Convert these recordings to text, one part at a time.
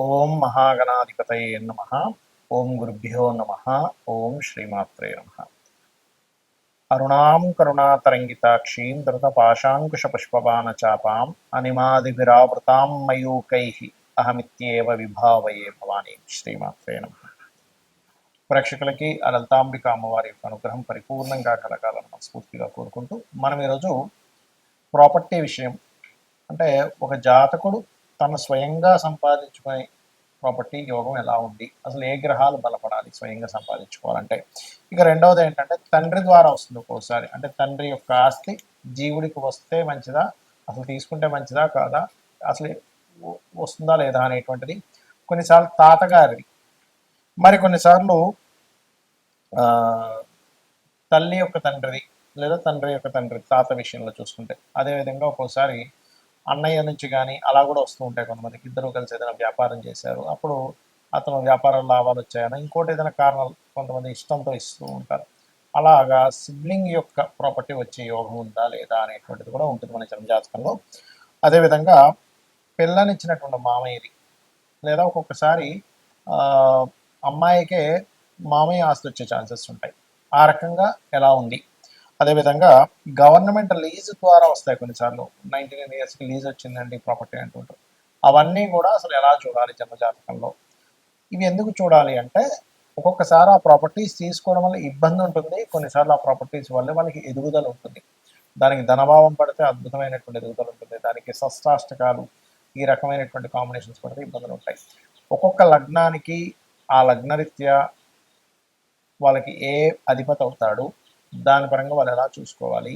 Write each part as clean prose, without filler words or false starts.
ఓం మహాగణాధిపతయే నమః. ఓం గురుభ్యో నమః. ఓం శ్రీమాత్రే నమః. అరుణాం కరుణాతరంగితాక్షీం ధృతపాశాంకుశపుష్పబాణచాపాం అనిమాదిభిరావృతాం మయూకైః అహమిత్యేవ విభావయే భవానీ. శ్రీమాత్రే నమః. ప్రేక్షకులకి ఆ లలితాంబిక అమ్మవారి యొక్క అనుగ్రహం పరిపూర్ణంగా కలగాలని మనస్ఫూర్తిగా కోరుకుంటూ మనం ఈరోజు ప్రాపర్టీ విషయం, అంటే ఒక జాతకుడు తను స్వయంగా సంపాదించుకునే ప్రాపర్టీ యోగం ఎలా ఉంది, అసలు ఏ గ్రహాలు బలపడాలి స్వయంగా సంపాదించుకోవాలంటే. ఇక రెండవది ఏంటంటే తండ్రి ద్వారా వస్తుంది ఒక్కోసారి, అంటే తండ్రి యొక్క ఆస్తి జీవుడికి వస్తే మంచిదా, అసలు తీసుకుంటే మంచిదా కాదా, అసలు వస్తుందా లేదా అనేటువంటిది. కొన్నిసార్లు తాతగారిది, మరి కొన్నిసార్లు తల్లి యొక్క తండ్రిది, లేదా తండ్రి యొక్క తండ్రి తాత విషయంలో చూసుకుంటే. అదేవిధంగా ఒక్కోసారి అన్నయ్య నుంచి కానీ అలా కూడా వస్తూ ఉంటాయి. కొంతమందికి ఇద్దరు కలిసి ఏదైనా వ్యాపారం చేశారు, అప్పుడు అతను వ్యాపార లాభాలు వచ్చాయని, ఇంకోటి ఏదైనా కారణాలు కొంతమంది ఇష్టంతో ఇస్తూ ఉంటారు. అలాగా సిబ్లింగ్ యొక్క ప్రాపర్టీ వచ్చే యోగం ఉందా లేదా అనేటువంటిది కూడా ఉంటుంది మన జన్మజాతకంలో. అదేవిధంగా పిల్లనిచ్చినటువంటి మామయ్యది, లేదా ఒక్కొక్కసారి అమ్మాయికే మామయ్య ఆస్తి వచ్చే ఛాన్సెస్ ఉంటాయి. ఆ రకంగా ఎలా ఉంది. అదేవిధంగా గవర్నమెంట్ లీజ్ ద్వారా వస్తాయి కొన్నిసార్లు. 99 ఇయర్స్కి లీజ్ వచ్చిందండి ప్రాపర్టీ అంటుంటారు. అవన్నీ కూడా అసలు ఎలా చూడాలి జన్మజాతకంలో. ఇవి ఎందుకు చూడాలి అంటే, ఒక్కొక్కసారి ఆ ప్రాపర్టీస్ తీసుకోవడం వల్ల ఇబ్బంది ఉంటుంది, కొన్నిసార్లు ఆ ప్రాపర్టీస్ వల్ల వాళ్ళకి ఎదుగుదల ఉంటుంది. దానికి ధనభావం పడితే అద్భుతమైనటువంటి ఎదుగుదల ఉంటుంది, దానికి షష్టాష్టకాలు ఈ రకమైనటువంటి కాంబినేషన్స్ పడితే ఇబ్బందులు ఉంటాయి. ఒక్కొక్క లగ్నానికి ఆ లగ్నరీత్యా వాళ్ళకి ఏ అధిపతి అవుతాడు, దాని పరంగా వాళ్ళు ఎలా చూసుకోవాలి,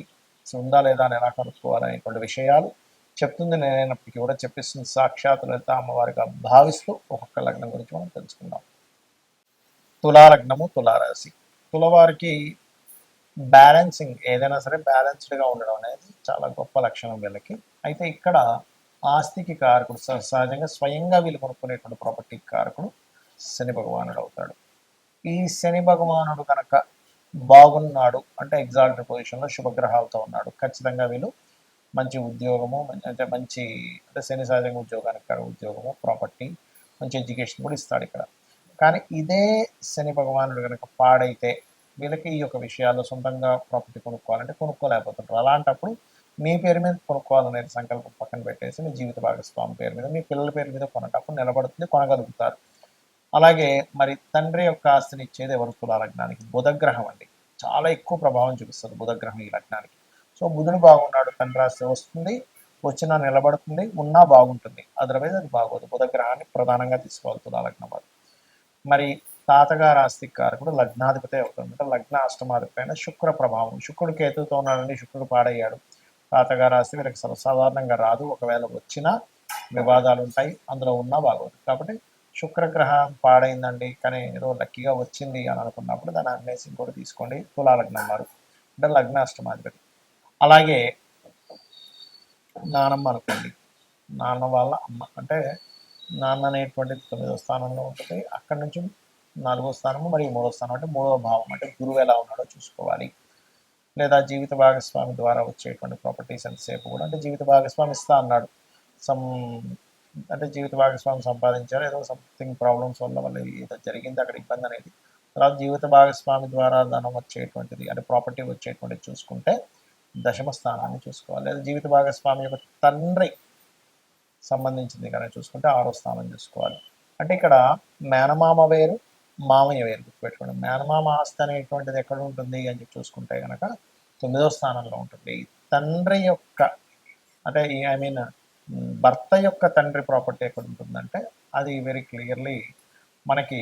ఉందా లేదా అని ఎలా కనుక్కోవాలి అనేటువంటి విషయాలు చెప్తుంది నేనైనప్పటికీ కూడా చెప్పిస్తుంది సాక్షాత్ లలిత అమ్మవారిగా భావిస్తూ ఒక్కొక్క లగ్నం గురించి మనం తెలుసుకుందాం. తులాలగ్నము, తులారాశి. తులవారికి బ్యాలెన్సింగ్, ఏదైనా సరే బ్యాలెన్స్డ్గా ఉండడం అనేది చాలా గొప్ప లక్షణం వీళ్ళకి. అయితే ఇక్కడ ఆస్తికి కారకుడు, సహజంగా స్వయంగా వీళ్ళు కొనుక్కునేటువంటి ప్రాపర్టీకి కారకుడు శని భగవానుడు అవుతాడు. ఈ శని భగవానుడు కనుక బాగున్నాడు అంటే ఎగ్జాల్టెడ్ పొజిషన్లో శుభగ్రహాలతో ఉన్నాడు, ఖచ్చితంగా వీళ్ళు మంచి ఉద్యోగము, మంచి అంటే శని సహజంగా ఉద్యోగానికి ఉద్యోగము, ప్రాపర్టీ, మంచి ఎడ్యుకేషన్ కూడా ఇస్తాడు ఇక్కడ. కానీ ఇదే శని భగవానుడు కనుక పాడైతే వీళ్ళకి ఈ యొక్క విషయాల్లో సొంతంగా ప్రాపర్టీ కొనుక్కోవాలంటే కొనుక్కోలేకపోతుంటారు. అలాంటప్పుడు మీ పేరు మీద కొనుక్కోవాలనేది సంకల్పం పక్కన పెట్టేసి మీ జీవిత భాగస్వామి పేరు మీద, మీ పిల్లల పేరు మీద కొనేటప్పుడు నిలబడుతుంది, కొనగలుగుతారు. అలాగే మరి తండ్రి యొక్క ఆస్తిని ఇచ్చేది ఎవరు తులాలగ్నానికి? బుధగ్రహం అండి. చాలా ఎక్కువ ప్రభావం చూపిస్తుంది బుధగ్రహం ఈ లగ్నానికి. సో బుధుడు బాగున్నాడు, తండ్రి ఆస్తి వస్తుంది, వచ్చినా నిలబడుతుంది, ఉన్నా బాగుంటుంది, అదర్వైజ్ అది బాగోదు. బుధగ్రహాన్ని ప్రధానంగా తీసుకోవాలి తులాలగ్నం వారు. మరి తాతగారు ఆస్తికి కారకుడు లగ్నాధిపతి అవుతుంది, అంటే లగ్న అష్టమాధిపతి అయిన శుక్ర ప్రభావం. శుక్రుడు కేతువుతో ఉన్నాడండి, శుక్రుడు పాడయ్యాడు. తాతగారు ఆస్తి వీరికి సర్వసాధారణంగా రాదు, ఒకవేళ వచ్చినా వివాదాలు ఉంటాయి, అందులో ఉన్నా బాగోదు. కాబట్టి శుక్రగ్రహం పాడైందండి కానీ ఏదో లక్కీగా వచ్చింది అని అనుకున్నప్పుడు దాన్ని అమ్మేసి ఇంకోటి తీసుకోండి. తులాలగ్నం వారు అంటే లగ్న అష్టమాధిపతి. అలాగే నానమ్మ అనుకోండి, నాన్న వాళ్ళ అమ్మ అంటే నాన్న అనేటువంటిది 9వ స్థానంలో ఉంటుంది, అక్కడి నుంచి 4వ స్థానము మరియు 3వ స్థానం అంటే 3వ భావం, అంటే గురువు ఎలా ఉన్నాడో చూసుకోవాలి. లేదా జీవిత భాగస్వామి ద్వారా వచ్చేటువంటి ప్రాపర్టీస్ ఎంతసేపు కూడా, అంటే జీవిత భాగస్వామి ఇస్తా అన్నాడు, సమ్ అంటే జీవిత భాగస్వామి సంపాదించారు, ఏదో సంథింగ్ ప్రాబ్లమ్స్ వల్ల వాళ్ళు ఏదో జరిగింది అక్కడ ఇబ్బంది అనేది. తర్వాత జీవిత భాగస్వామి ద్వారా ధనం వచ్చేటువంటిది అంటే ప్రాపర్టీ వచ్చేటువంటిది చూసుకుంటే దశమ స్థానాన్ని చూసుకోవాలి. లేదా జీవిత భాగస్వామి యొక్క తండ్రి సంబంధించింది కానీ చూసుకుంటే 6వ స్థానం చూసుకోవాలి. అంటే ఇక్కడ మేనమామ వేరు, మామయ్య వేరు గుర్తుపెట్టుకోండి. మేనమామ ఆస్తి అనేటువంటిది ఎక్కడ ఉంటుంది అని చెప్పి చూసుకుంటే కనుక 9వ స్థానంలో ఉంటుంది. తండ్రి యొక్క అంటే ఐ మీన్ భర్త యొక్క తండ్రి ప్రాపర్టీ ఎక్కడ ఉంటుందంటే అది వెరీ క్లియర్లీ మనకి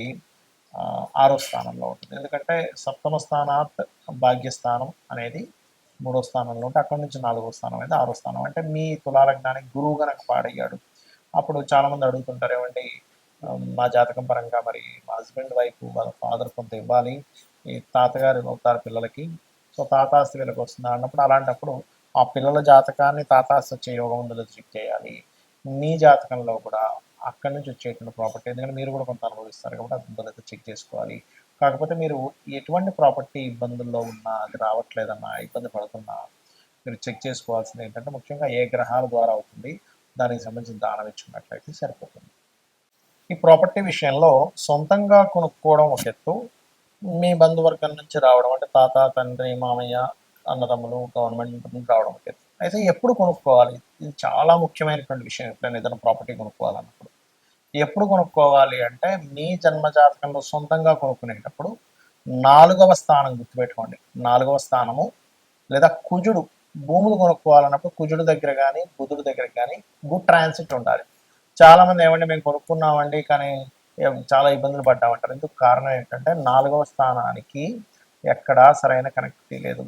6వ స్థానంలో ఉంటుంది. ఎందుకంటే సప్తమ స్థానాత్ భాగ్యస్థానం అనేది 3వ స్థానంలో ఉంటే అక్కడి నుంచి 4వ స్థానం అయితే 6వ స్థానం. అంటే మీ తులాలగ్నానికి గురువు గనక పాడయ్యాడు, అప్పుడు చాలామంది అడుగుతుంటారు, ఏమండి మా జాతకం పరంగా మరి మా హస్బెండ్ వైఫ్ వాళ్ళ ఫాదర్ కొంత ఇవ్వాలి, ఈ తాతగారు అవుతారు పిల్లలకి, సో తాతాస్తి వీళ్ళకి వస్తుందా అన్నప్పుడు, అలాంటప్పుడు ఆ పిల్లల జాతకాన్ని తాతాస్తి వచ్చే యోగం ఉందో చెక్ చేయాలి. మీ జాతకంలో కూడా అక్కడి నుంచి వచ్చేటువంటి ప్రాపర్టీ, ఎందుకంటే మీరు కూడా కొంత అనుభవిస్తారు కాబట్టి అది చెక్ చేసుకోవాలి. కాకపోతే మీరు ఎటువంటి ప్రాపర్టీ ఇబ్బందుల్లో ఉన్నా, అది రావట్లేదన్నా, ఇబ్బంది పడుతున్నా మీరు చెక్ చేసుకోవాల్సింది ఏంటంటే ముఖ్యంగా ఏ గ్రహాల ద్వారా అవుతుంది, దానికి సంబంధించిన దానం ఇచ్చుకున్నట్లయితే సరిపోతుంది. ఈ ప్రాపర్టీ విషయంలో సొంతంగా కొనుక్కోవడం ఒక ఎత్తు, మీ బంధువర్గం నుంచి రావడం అంటే తాత, తండ్రి, మామయ్య, అన్నదమ్ములు, గవర్నమెంట్ నుంచి రావడం ఒక ఎత్తు. అయితే ఎప్పుడు కొనుక్కోవాలి? ఇది చాలా ముఖ్యమైనటువంటి విషయం ఎప్పుడైనా ఏదైనా ప్రాపర్టీ కొనుక్కోవాలన్నప్పుడు. ఎప్పుడు కొనుక్కోవాలి అంటే మీ జన్మ జాతకంలో సొంతంగా కొనుక్కునేటప్పుడు 4వ స్థానం గుర్తుపెట్టుకోండి. 4వ స్థానము లేదా కుజుడు భూములు కొనుక్కోవాలన్నప్పుడు కుజుడు దగ్గర కానీ బుధుడు దగ్గర కానీ గుడ్ ట్రాన్సిట్ ఉండాలి. చాలామంది ఏమంటే మేము కొనుక్కున్నామండి కానీ చాలా ఇబ్బందులు పడ్డామంటారు. ఎందుకు? కారణం ఏంటంటే 4వ స్థానానికి ఎక్కడా సరైన కనెక్టివిటీ లేదు.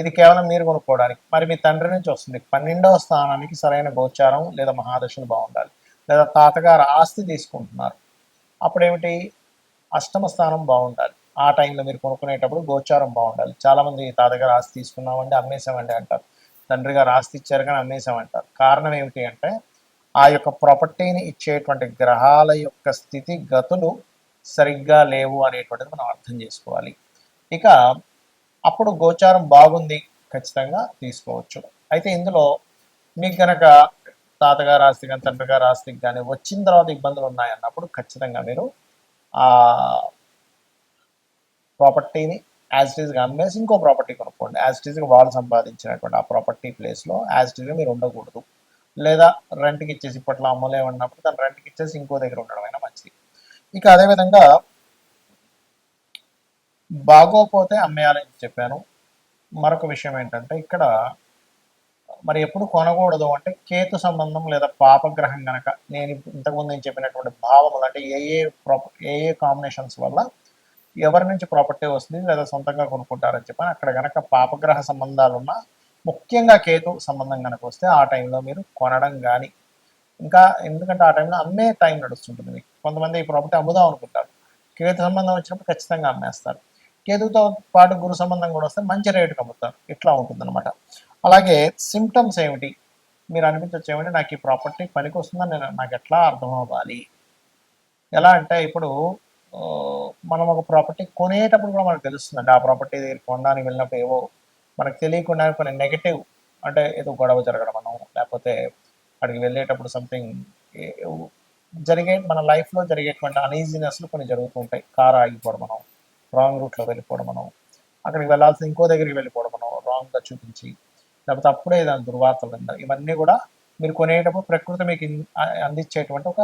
ఇది కేవలం మీరు కొనుక్కోవడానికి. మరి మీ తండ్రి నుంచి వస్తుంది. 12వ స్థానానికి సరైన గోచారం లేదా మహాదశలు బాగుండాలి. లేదా తాతగారు ఆస్తి తీసుకుంటున్నారు, అప్పుడేమిటి? అష్టమ స్థానం బాగుండాలి. ఆ టైంలో మీరు కొనుక్కునేటప్పుడు గోచారం బాగుండాలి. చాలామంది తాతగారు ఆస్తి తీసుకున్నామండి అమ్మేసామండి అంటారు, తండ్రి గారు ఆస్తి ఇచ్చారు కానీ అమ్మేసామంటారు. కారణం ఏమిటి అంటే ఆ యొక్క ప్రాపర్టీని ఇచ్చేటువంటి గ్రహాల యొక్క స్థితి గతులు సరిగ్గా లేవు అనేటువంటిది మనం అర్థం చేసుకోవాలి. ఇక అప్పుడు గోచారం బాగుంది, ఖచ్చితంగా తీసుకోవచ్చు. అయితే ఇందులో మీకు కనుక తాతగారు ఆస్తి కానీ తండ్రి గారు ఆస్తికి కానీ వచ్చిన తర్వాత ఇబ్బందులు ఉన్నాయన్నప్పుడు ఖచ్చితంగా మీరు ఆ ప్రాపర్టీని యాజ్ ఇట్ ఈస్గా అమ్మేసి ఇంకో ప్రాపర్టీ కొనుక్కోండి. యాజ్ ఇట్ ఈస్గా వాళ్ళు సంపాదించినటువంటి ఆ ప్రాపర్టీ ప్లేస్లో యాజ్ ఇట్ ఈస్గా మీరు ఉండకూడదు. లేదా రెంట్కి ఇచ్చేసి, ఇప్పట్లో అమ్మలేమన్నప్పుడు దాన్ని రెంట్కి ఇచ్చేసి ఇంకో దగ్గర ఉండడం అయినా మంచిది. ఇక అదేవిధంగా బాగోపోతే అమ్మేయాలని చెప్పాను. మరొక విషయం ఏంటంటే ఇక్కడ మరి ఎప్పుడు కొనకూడదు అంటే కేతు సంబంధం లేదా పాపగ్రహం కనుక, ఇంతకుముందు నేను చెప్పినటువంటి భావములు అంటే ఏ ఏ కాంబినేషన్స్ వల్ల ఎవరి నుంచి ప్రాపర్టీ వస్తుంది లేదా సొంతంగా కొనుక్కుంటారని చెప్పని అక్కడ కనుక పాపగ్రహ సంబంధాలున్న, ముఖ్యంగా కేతు సంబంధం కనుక వస్తే ఆ టైంలో మీరు కొనడం కానీ, ఇంకా ఎందుకంటే ఆ టైంలో అమ్మే టైం నడుస్తుంటుంది మీకు. కొంతమంది ఈ ప్రాపర్టీ అమ్ముదాం అనుకుంటారు, కేతు సంబంధం వచ్చినప్పుడు ఖచ్చితంగా అమ్మేస్తారు. కేతుతో పాటు గురు సంబంధం కూడా వస్తే మంచి రేటుకి అమ్ముతారు. ఇట్లా ఉంటుందన్నమాట. అలాగే సిమ్టమ్స్ ఏమిటి? మీరు అనిపించవచ్చు ఏమంటే నాకు ఈ ప్రాపర్టీ పనికి వస్తుందని నాకు ఎట్లా అర్థం అవ్వాలి? ఎలా అంటే ఇప్పుడు మనం ఒక ప్రాపర్టీ కొనేటప్పుడు కూడా మనకు తెలుస్తుందండి. ఆ ప్రాపర్టీ దగ్గర కొనడానికి వెళ్ళినప్పుడు ఏవో మనకు తెలియకుండా కొన్ని నెగటివ్, అంటే ఏదో గొడవ జరగడం అనో, లేకపోతే అక్కడికి వెళ్ళేటప్పుడు సంథింగ్ మన లైఫ్లో జరిగేటువంటి అనీజీనెస్లు కొన్ని జరుగుతూ ఉంటాయి. కారు ఆగిపోవడం మనం, రాంగ్ రూట్లో వెళ్ళిపోవడం మనం, అక్కడికి వెళ్ళాల్సిన ఇంకో దగ్గరికి వెళ్ళిపోవడం మనం రాంగ్గా చూపించి, లేకపోతే అప్పుడే దాని దుర్వార్తలు ఉంటాయి. ఇవన్నీ కూడా మీరు కొనేటప్పుడు ప్రకృతి మీకు అందించేటువంటి ఒక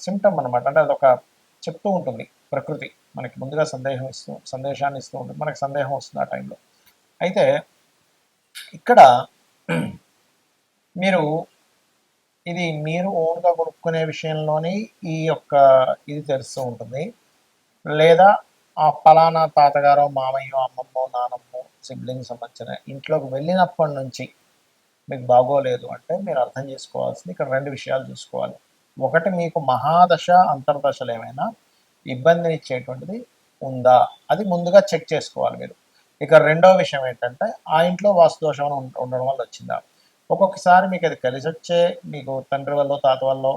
సిమ్టమ్ అనమాట. అంటే అదొక చెప్తూ ఉంటుంది ప్రకృతి మనకి ముందుగా సందేశాన్ని ఇస్తూ ఉంటుంది. మనకి సందేహం వస్తుంది ఆ టైంలో. అయితే ఇక్కడ ఇది మీరు ఓన్గా కొనుక్కునే విషయంలోనే ఈ యొక్క ఇది తెలుస్తూ ఉంటుంది. లేదా ఆ ఫలానా తాతగారో, మామయ్యో, అమ్మమ్మో, నానమ్మో, సిబ్లింగ్ సంబంధించిన ఇంట్లోకి వెళ్ళినప్పటి నుంచి మీకు బాగోలేదు అంటే మీరు అర్థం చేసుకోవాల్సింది ఇక్కడ 2 విషయాలు చూసుకోవాలి. ఒకటి, మీకు మహాదశ అంతర్దశలు ఏమైనా ఇబ్బందినిచ్చేటువంటిది ఉందా, అది ముందుగా చెక్ చేసుకోవాలి మీరు. ఇక రెండవ విషయం ఏంటంటే ఆ ఇంట్లో వాస్తు దోషం ఉండడం వల్ల వచ్చిందా. ఒక్కొక్కసారి మీకు అది కలిసి వచ్చే, మీకు తండ్రి వల్ల తాత వల్ల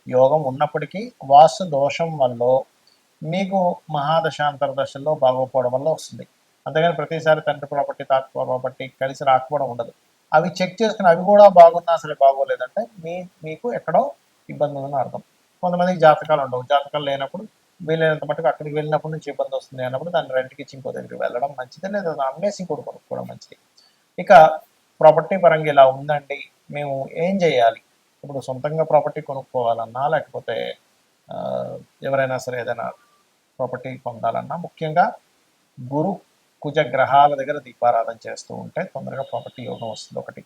యోగం ఉన్నప్పటికీ వాస్తు దోషం వల్ల మీకు మహాదశ అంతర్దశల్లో బాగోపోవడం వల్ల వస్తుంది. అంతేగాని ప్రతిసారి తండ్రి ప్రాపర్టీ తాత ప్రాపర్టీ కలిసి రాకపోవడం ఉండదు. అవి చెక్ చేసుకుని అవి కూడా బాగున్నా సరే బాగోలేదంటే మీకు ఎక్కడో ఇబ్బంది ఉందని అర్థం. కొంతమందికి జాతకాలు ఉండవు. జాతకాలు లేనప్పుడు వీలైనంత మటుకు అక్కడికి వెళ్ళినప్పటి నుంచి ఇబ్బంది వస్తుంది అన్నప్పుడు దాన్ని రెంట్కి ఇచ్చి ఇంకో దగ్గరికి వెళ్ళడం మంచిది, లేదా అమ్మేసి ఇంకోటి కొనుక్కోవడం మంచిది. ఇక ప్రాపర్టీ పరంగా ఇలా ఉందండి, మేము ఏం చేయాలి? ఇప్పుడు సొంతంగా ప్రాపర్టీ కొనుక్కోవాలన్నా, లేకపోతే ఎవరైనా సరే ఏదైనా ప్రాపర్టీ పొందాలన్నా ముఖ్యంగా గురు కుజ గ్రహాల దగ్గర దీపారాధన చేస్తూ ఉంటే తొందరగా ప్రాపర్టీ యోగం వస్తుంది ఒకటి.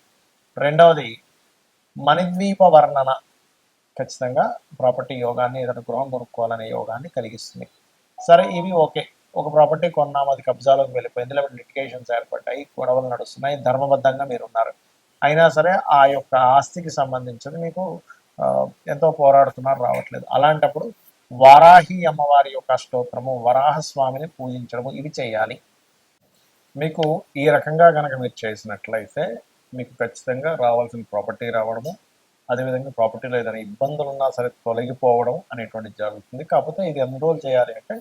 రెండవది, మణిద్వీప వర్ణన ఖచ్చితంగా ప్రాపర్టీ యోగాన్ని, ఏదైనా గృహం కొనుక్కోవాలనే యోగాన్ని కలిగిస్తుంది. సరే, ఇవి ఓకే. ఒక ప్రాపర్టీ కొన్నాము, అది కబ్జాలోకి వెళ్ళిపోయింది, లేకపోతే లిటిగేషన్స్ ఏర్పడ్డాయి, గొడవలు నడుస్తున్నాయి, ధర్మబద్ధంగా మీరు ఉన్నారు, అయినా సరే ఆ యొక్క ఆస్తికి సంబంధించింది మీకు ఎంతో పోరాడుతున్నారు, రావట్లేదు. అలాంటప్పుడు వారాహి అమ్మవారి యొక్క స్తోత్రము, వరాహస్వామిని పూజించడము, ఇవి చేయాలి. మీకు ఈ రకంగా కనుక మీరు చేసినట్లయితే మీకు ఖచ్చితంగా రావాల్సిన ప్రాపర్టీ రావడము, అదేవిధంగా ప్రాపర్టీలో ఏదైనా ఇబ్బందులు ఉన్నా సరే తొలగిపోవడం అనేటువంటిది జరుగుతుంది. కాకపోతే ఇది ఎన్ని రోజులు చేయాలి అంటే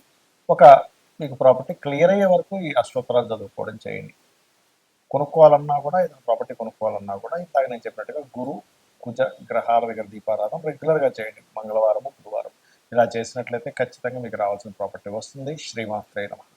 మీకు ప్రాపర్టీ క్లియర్ అయ్యే వరకు ఈ అష్టోత్తరాలు చదువుకోవడం చేయండి. కొనుక్కోవాలన్నా కూడా, ఏదైనా ప్రాపర్టీ కొనుక్కోవాలన్నా కూడా ఇందాక నేను చెప్పినట్టుగా గురు కుజ గ్రహాల దగ్గర దీపారాధన రెగ్యులర్గా చేయండి, మంగళవారము, బుధవారం. ఇలా చేసినట్లయితే ఖచ్చితంగా మీకు రావాల్సిన ప్రాపర్టీ వస్తుంది. శ్రీమాత్రే నమః.